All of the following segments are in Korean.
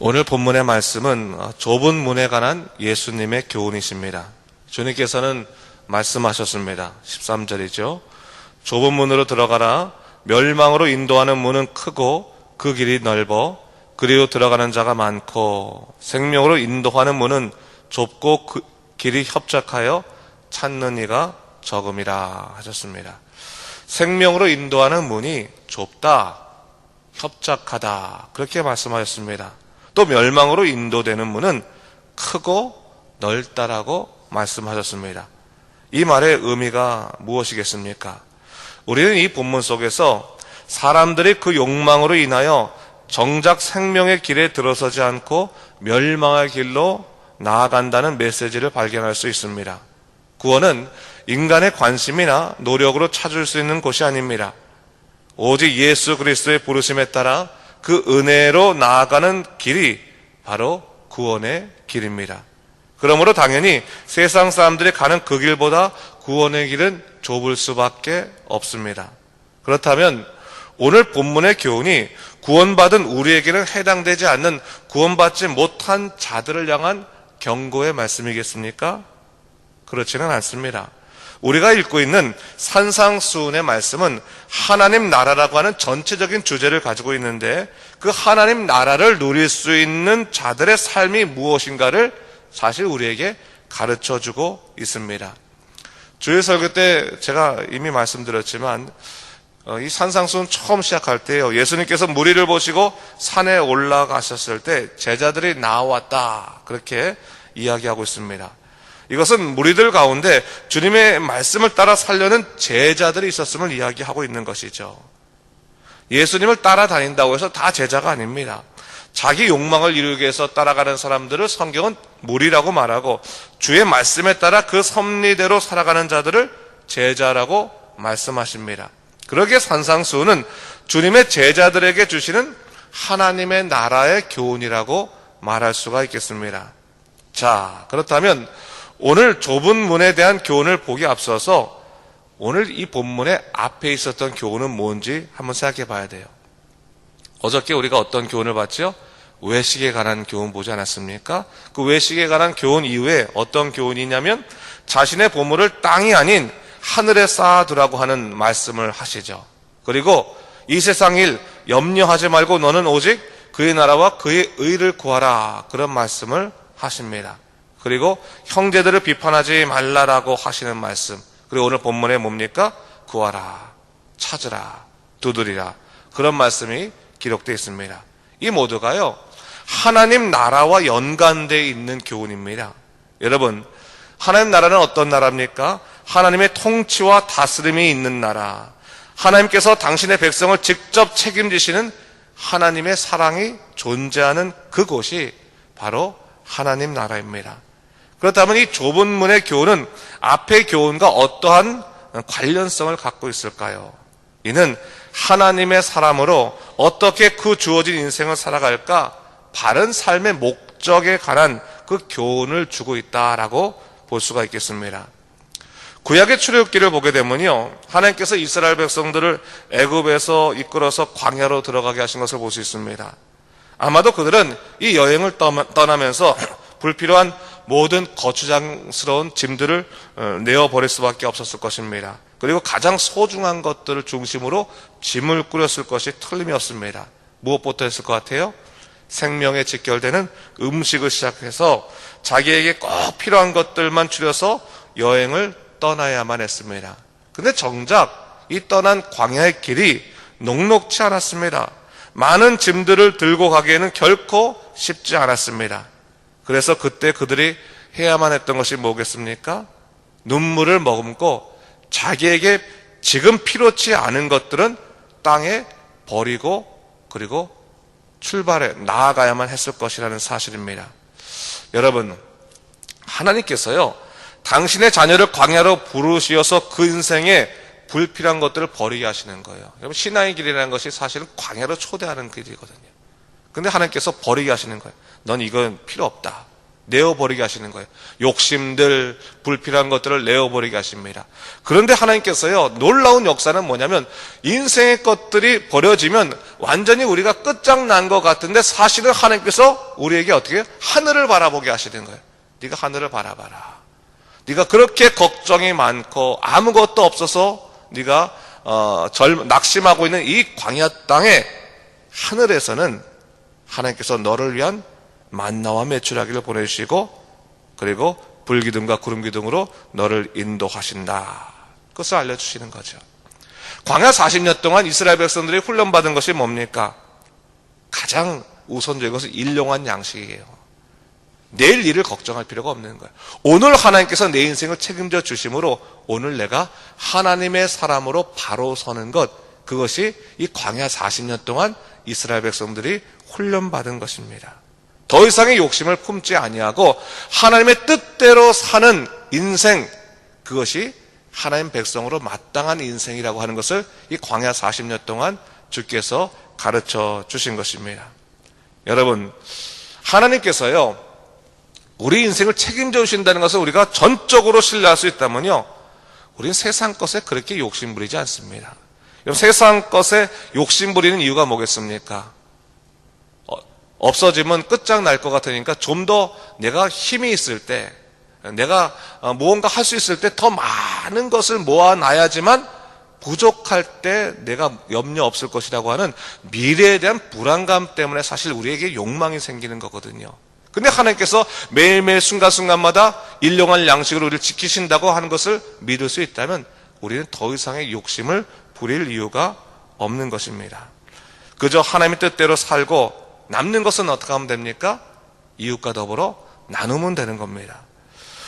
오늘 본문의 말씀은 좁은 문에 관한 예수님의 교훈이십니다. 주님께서는 말씀하셨습니다. 13절이죠. 좁은 문으로 들어가라. 멸망으로 인도하는 문은 크고 그 길이 넓어 그리로 들어가는 자가 많고 생명으로 인도하는 문은 좁고 그 길이 협착하여 찾는 이가 적음이라 하셨습니다. 생명으로 인도하는 문이 좁다, 협착하다 그렇게 말씀하셨습니다. 또 멸망으로 인도되는 문은 크고 넓다라고 말씀하셨습니다. 이 말의 의미가 무엇이겠습니까? 우리는 이 본문 속에서 사람들이 그 욕망으로 인하여 정작 생명의 길에 들어서지 않고 멸망의 길로 나아간다는 메시지를 발견할 수 있습니다. 구원은 인간의 관심이나 노력으로 찾을 수 있는 것이 아닙니다. 오직 예수 그리스도의 부르심에 따라 그 은혜로 나아가는 길이 바로 구원의 길입니다. 그러므로 당연히 세상 사람들이 가는 그 길보다 구원의 길은 좁을 수밖에 없습니다. 그렇다면 오늘 본문의 교훈이 구원받은 우리에게는 해당되지 않는 구원받지 못한 자들을 향한 경고의 말씀이겠습니까? 그렇지는 않습니다. 우리가 읽고 있는 산상수훈의 말씀은 하나님 나라라고 하는 전체적인 주제를 가지고 있는데 그 하나님 나라를 누릴 수 있는 자들의 삶이 무엇인가를 사실 우리에게 가르쳐주고 있습니다. 주일 설교 때 제가 이미 말씀드렸지만 이 산상수훈 처음 시작할 때요, 예수님께서 무리를 보시고 산에 올라가셨을 때 제자들이 나왔다 그렇게 이야기하고 있습니다. 이것은 무리들 가운데 주님의 말씀을 따라 살려는 제자들이 있었음을 이야기하고 있는 것이죠. 예수님을 따라다닌다고 해서 다 제자가 아닙니다. 자기 욕망을 이루기 위해서 따라가는 사람들을 성경은 무리라고 말하고 주의 말씀에 따라 그 섭리대로 살아가는 자들을 제자라고 말씀하십니다. 그러기에 산상수훈은 주님의 제자들에게 주시는 하나님의 나라의 교훈이라고 말할 수가 있겠습니다. 자, 그렇다면 오늘 좁은 문에 대한 교훈을 보기 앞서서 오늘 이 본문의 앞에 있었던 교훈은 뭔지 한번 생각해 봐야 돼요. 어저께 우리가 어떤 교훈을 봤죠? 외식에 관한 교훈 보지 않았습니까? 그 외식에 관한 교훈 이후에 어떤 교훈이냐면 자신의 보물을 땅이 아닌 하늘에 쌓아두라고 하는 말씀을 하시죠. 그리고 이 세상 일 염려하지 말고 너는 오직 그의 나라와 그의 의를 구하라 그런 말씀을 하십니다. 그리고 형제들을 비판하지 말라라고 하시는 말씀. 그리고 오늘 본문에 뭡니까? 구하라, 찾으라, 두드리라 그런 말씀이 기록되어 있습니다. 이 모두가요 하나님 나라와 연관되어 있는 교훈입니다. 여러분, 하나님 나라는 어떤 나라입니까? 하나님의 통치와 다스림이 있는 나라, 하나님께서 당신의 백성을 직접 책임지시는 하나님의 사랑이 존재하는 그곳이 바로 하나님 나라입니다. 그렇다면 이 좁은 문의 교훈은 앞의 교훈과 어떠한 관련성을 갖고 있을까요? 이는 하나님의 사람으로 어떻게 그 주어진 인생을 살아갈까 바른 삶의 목적에 관한 그 교훈을 주고 있다라고 볼 수가 있겠습니다. 구약의 출애굽기를 보게 되면요, 하나님께서 이스라엘 백성들을 애굽에서 이끌어서 광야로 들어가게 하신 것을 볼 수 있습니다. 아마도 그들은 이 여행을 떠나면서 불필요한 모든 거추장스러운 짐들을 내어버릴 수밖에 없었을 것입니다. 그리고 가장 소중한 것들을 중심으로 짐을 꾸렸을 것이 틀림이 없습니다. 무엇부터 했을 것 같아요? 생명에 직결되는 음식을 시작해서 자기에게 꼭 필요한 것들만 추려서 여행을 떠나야만 했습니다. 근데 정작 이 떠난 광야의 길이 녹록치 않았습니다. 많은 짐들을 들고 가기에는 결코 쉽지 않았습니다. 그래서 그때 그들이 해야만 했던 것이 뭐겠습니까? 눈물을 머금고 자기에게 지금 필요치 않은 것들은 땅에 버리고 그리고 출발해 나아가야만 했을 것이라는 사실입니다. 여러분, 하나님께서요 당신의 자녀를 광야로 부르시어서 그 인생에 불필요한 것들을 버리게 하시는 거예요. 여러분, 신앙의 길이라는 것이 사실은 광야로 초대하는 길이거든요. 근데 하나님께서 버리게 하시는 거예요. 넌 이건 필요 없다. 내어버리게 하시는 거예요. 욕심들, 불필요한 것들을 내어버리게 하십니다. 그런데 하나님께서요, 놀라운 역사는 뭐냐면 인생의 것들이 버려지면 완전히 우리가 끝장난 것 같은데 사실은 하나님께서 우리에게 어떻게 해요? 하늘을 바라보게 하시는 거예요. 네가 하늘을 바라봐라. 네가 그렇게 걱정이 많고 아무것도 없어서 네가 낙심하고 있는 이 광야 땅에 하늘에서는 하나님께서 너를 위한 만나와 메추라기를 보내주시고 그리고 불기둥과 구름기둥으로 너를 인도하신다. 그것을 알려주시는 거죠. 광야 40년 동안 이스라엘 백성들이 훈련받은 것이 뭡니까? 가장 우선적인 것은 일용할 양식이에요. 내일 일을 걱정할 필요가 없는 거예요. 오늘 하나님께서 내 인생을 책임져 주심으로 오늘 내가 하나님의 사람으로 바로 서는 것, 그것이 이 광야 40년 동안 이스라엘 백성들이 훈련받은 것입니다. 더 이상의 욕심을 품지 아니하고 하나님의 뜻대로 사는 인생, 그것이 하나님 백성으로 마땅한 인생이라고 하는 것을 이 광야 40년 동안 주께서 가르쳐 주신 것입니다. 여러분, 하나님께서요, 우리 인생을 책임져 주신다는 것을 우리가 전적으로 신뢰할 수 있다면요, 우리는 세상 것에 그렇게 욕심 부리지 않습니다. 세상 것에 욕심 부리는 이유가 뭐겠습니까? 없어지면 끝장날 것 같으니까 좀 더 내가 힘이 있을 때, 내가 무언가 할 수 있을 때 더 많은 것을 모아놔야지만 부족할 때 내가 염려 없을 것이라고 하는 미래에 대한 불안감 때문에 사실 우리에게 욕망이 생기는 거거든요. 근데 하나님께서 매일매일 순간순간마다 일용할 양식으로 우리를 지키신다고 하는 것을 믿을 수 있다면 우리는 더 이상의 욕심을 부릴 이유가 없는 것입니다. 그저 하나님의 뜻대로 살고 남는 것은 어떻게 하면 됩니까? 이웃과 더불어 나누면 되는 겁니다.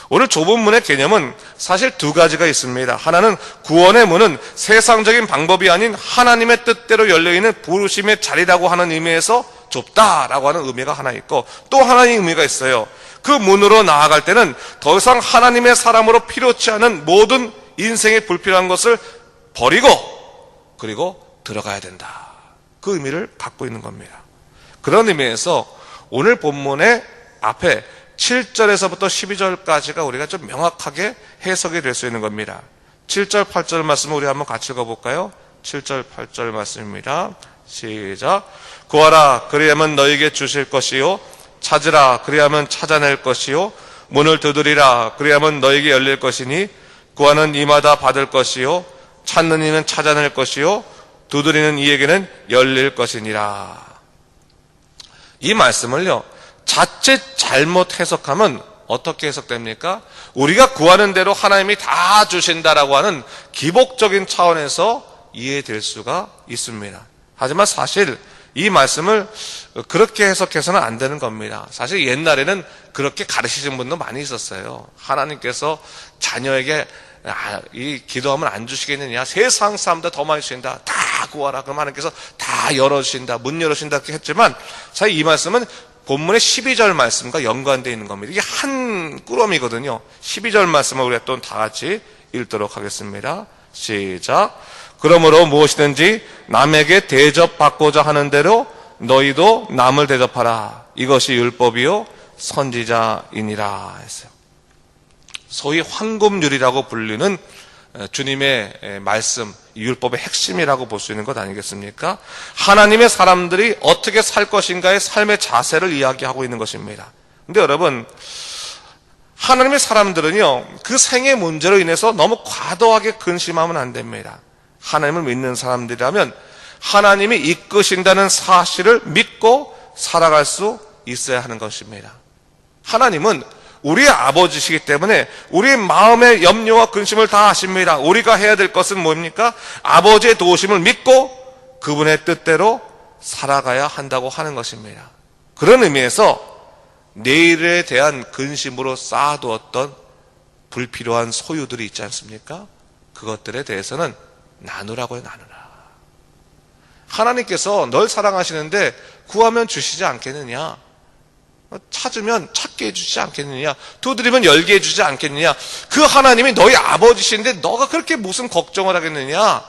오늘 좁은 문의 개념은 사실 두 가지가 있습니다. 하나는 구원의 문은 세상적인 방법이 아닌 하나님의 뜻대로 열려있는 부르심의 자리라고 하는 의미에서 좁다라고 하는 의미가 하나 있고, 또 하나의 의미가 있어요. 그 문으로 나아갈 때는 더 이상 하나님의 사람으로 필요치 않은 모든 인생에 불필요한 것을 버리고 그리고 들어가야 된다. 그 의미를 갖고 있는 겁니다. 그런 의미에서 오늘 본문의 앞에 7절에서부터 12절까지가 우리가 좀 명확하게 해석이 될 수 있는 겁니다. 7절, 8절 말씀을 우리 한번 같이 읽어볼까요? 7절, 8절 말씀입니다. 시작. 구하라, 그리하면 너에게 주실 것이요. 찾으라, 그리하면 찾아낼 것이요. 문을 두드리라, 그리하면 너에게 열릴 것이니 구하는 이마다 받을 것이요. 찾는 이는 찾아낼 것이요. 두드리는 이에게는 열릴 것이니라. 이 말씀을요, 자칫 잘못 해석하면 어떻게 해석됩니까? 우리가 구하는 대로 하나님이 다 주신다라고 하는 기복적인 차원에서 이해될 수가 있습니다. 하지만 사실 이 말씀을 그렇게 해석해서는 안 되는 겁니다. 사실 옛날에는 그렇게 가르치신 분도 많이 있었어요. 하나님께서 자녀에게 이 기도하면 안 주시겠느냐, 세상 사람들 더 많이 주신다, 다 구하라, 그럼 하나님께서 다 열어주신다, 문 열어주신다 이렇게 했지만, 사실 이 말씀은 본문의 12절 말씀과 연관되어 있는 겁니다. 이게 한 꾸러미거든요. 12절 말씀을 우리가 또 다 같이 읽도록 하겠습니다. 시작. 그러므로 무엇이든지 남에게 대접받고자 하는 대로 너희도 남을 대접하라. 이것이 율법이요 선지자이니라 했어요. 소위 황금률이라고 불리는 주님의 말씀, 율법의 핵심이라고 볼 수 있는 것 아니겠습니까? 하나님의 사람들이 어떻게 살 것인가의 삶의 자세를 이야기하고 있는 것입니다. 근데 여러분, 하나님의 사람들은요, 그 생의 문제로 인해서 너무 과도하게 근심하면 안 됩니다. 하나님을 믿는 사람들이라면 하나님이 이끄신다는 사실을 믿고 살아갈 수 있어야 하는 것입니다. 하나님은 우리의 아버지시기 때문에 우리의 마음의 염려와 근심을 다 아십니다. 우리가 해야 될 것은 뭡니까? 아버지의 도우심을 믿고 그분의 뜻대로 살아가야 한다고 하는 것입니다. 그런 의미에서 내일에 대한 근심으로 쌓아두었던 불필요한 소유들이 있지 않습니까? 그것들에 대해서는 나누라고요, 나누라. 하나님께서 널 사랑하시는데 구하면 주시지 않겠느냐? 찾으면 찾게 해주지 않겠느냐? 두드리면 열게 해주지 않겠느냐? 그 하나님이 너희 아버지신데 너가 그렇게 무슨 걱정을 하겠느냐?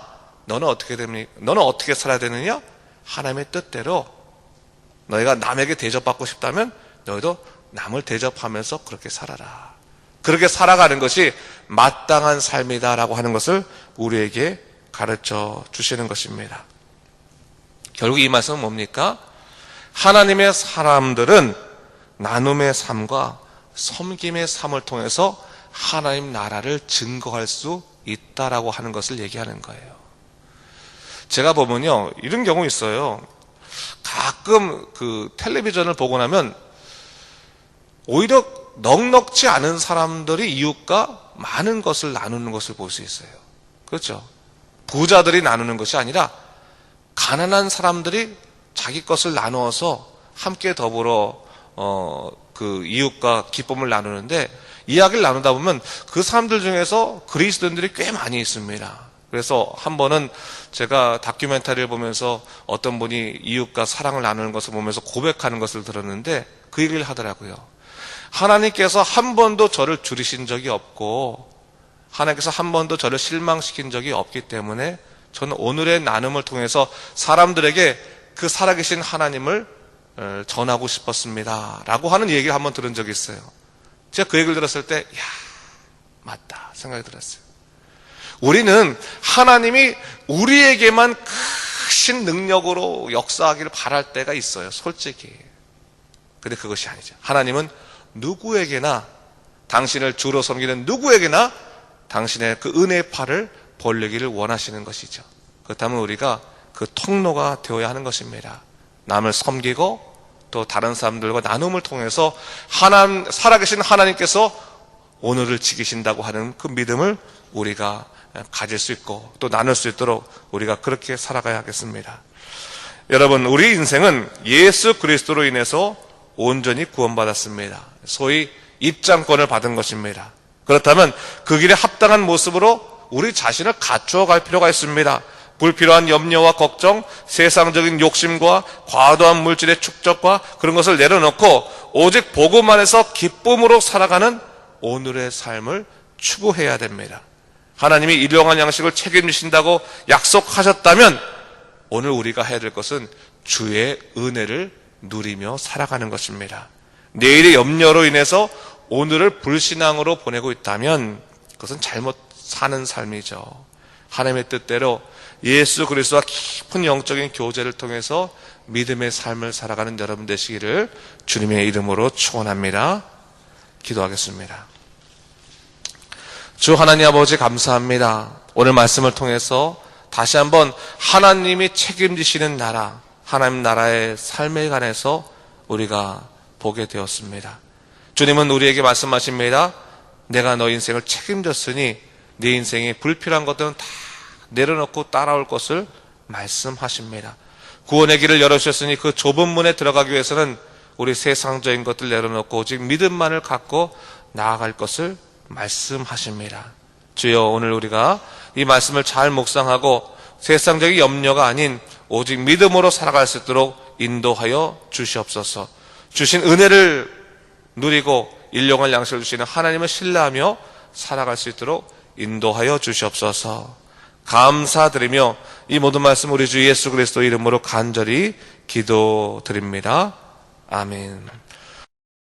너는 어떻게 됩니까? 너는 어떻게 살아야 되느냐? 하나님의 뜻대로 너희가 남에게 대접받고 싶다면 너희도 남을 대접하면서 그렇게 살아라. 그렇게 살아가는 것이 마땅한 삶이다라고 하는 것을 우리에게 가르쳐 주시는 것입니다. 결국 이 말씀은 뭡니까? 하나님의 사람들은 나눔의 삶과 섬김의 삶을 통해서 하나님 나라를 증거할 수 있다라고 하는 것을 얘기하는 거예요. 제가 보면요, 이런 경우 있어요. 가끔 그 텔레비전을 보고 나면 오히려 넉넉지 않은 사람들이 이웃과 많은 것을 나누는 것을 볼 수 있어요. 그렇죠? 부자들이 나누는 것이 아니라 가난한 사람들이 자기 것을 나누어서 함께 더불어 그 이웃과 기쁨을 나누는데, 이야기를 나누다 보면 그 사람들 중에서 그리스도인들이 꽤 많이 있습니다. 그래서 한 번은 제가 다큐멘터리를 보면서 어떤 분이 이웃과 사랑을 나누는 것을 보면서 고백하는 것을 들었는데 그 얘기를 하더라고요. 하나님께서 한 번도 저를 줄이신 적이 없고 하나님께서 한 번도 저를 실망시킨 적이 없기 때문에 저는 오늘의 나눔을 통해서 사람들에게 그 살아계신 하나님을 전하고 싶었습니다 라고 하는 얘기를 한번 들은 적이 있어요. 제가 그 얘기를 들었을 때 야, 맞다 생각이 들었어요. 우리는 하나님이 우리에게만 크신 능력으로 역사하기를 바랄 때가 있어요, 솔직히. 근데 그것이 아니죠. 하나님은 누구에게나, 당신을 주로 섬기는 누구에게나 당신의 그 은혜의 팔을 벌리기를 원하시는 것이죠. 그렇다면 우리가 그 통로가 되어야 하는 것입니다. 남을 섬기고 또 다른 사람들과 나눔을 통해서 살아계신 하나님께서 오늘을 지키신다고 하는 그 믿음을 우리가 가질 수 있고 또 나눌 수 있도록 우리가 그렇게 살아가야 하겠습니다. 여러분, 우리 인생은 예수 그리스도로 인해서 온전히 구원받았습니다. 소위 입장권을 받은 것입니다. 그렇다면 그 길에 합당한 모습으로 우리 자신을 갖추어 갈 필요가 있습니다. 불필요한 염려와 걱정, 세상적인 욕심과 과도한 물질의 축적과 그런 것을 내려놓고 오직 복음 안에서 기쁨으로 살아가는 오늘의 삶을 추구해야 됩니다. 하나님이 일용할 양식을 책임지신다고 약속하셨다면 오늘 우리가 해야 될 것은 주의 은혜를 누리며 살아가는 것입니다. 내일의 염려로 인해서 오늘을 불신앙으로 보내고 있다면 그것은 잘못 사는 삶이죠. 하나님의 뜻대로 예수 그리스도와 깊은 영적인 교제를 통해서 믿음의 삶을 살아가는 여러분 되시기를 주님의 이름으로 축원합니다. 기도하겠습니다. 주 하나님 아버지 감사합니다. 오늘 말씀을 통해서 다시 한번 하나님이 책임지시는 나라, 하나님 나라의 삶에 관해서 우리가 보게 되었습니다. 주님은 우리에게 말씀하십니다. 내가 너 인생을 책임졌으니 네 인생에 불필요한 것들은 다 내려놓고 따라올 것을 말씀하십니다. 구원의 길을 열어주셨으니 그 좁은 문에 들어가기 위해서는 우리 세상적인 것들 내려놓고 오직 믿음만을 갖고 나아갈 것을 말씀하십니다. 주여, 오늘 우리가 이 말씀을 잘 묵상하고 세상적인 염려가 아닌 오직 믿음으로 살아갈 수 있도록 인도하여 주시옵소서. 주신 은혜를 누리고 일용할 양식을 주시는 하나님을 신뢰하며 살아갈 수 있도록 인도하여 주시옵소서. 감사드리며 이 모든 말씀 우리 주 예수 그리스도 이름으로 간절히 기도드립니다. 아멘.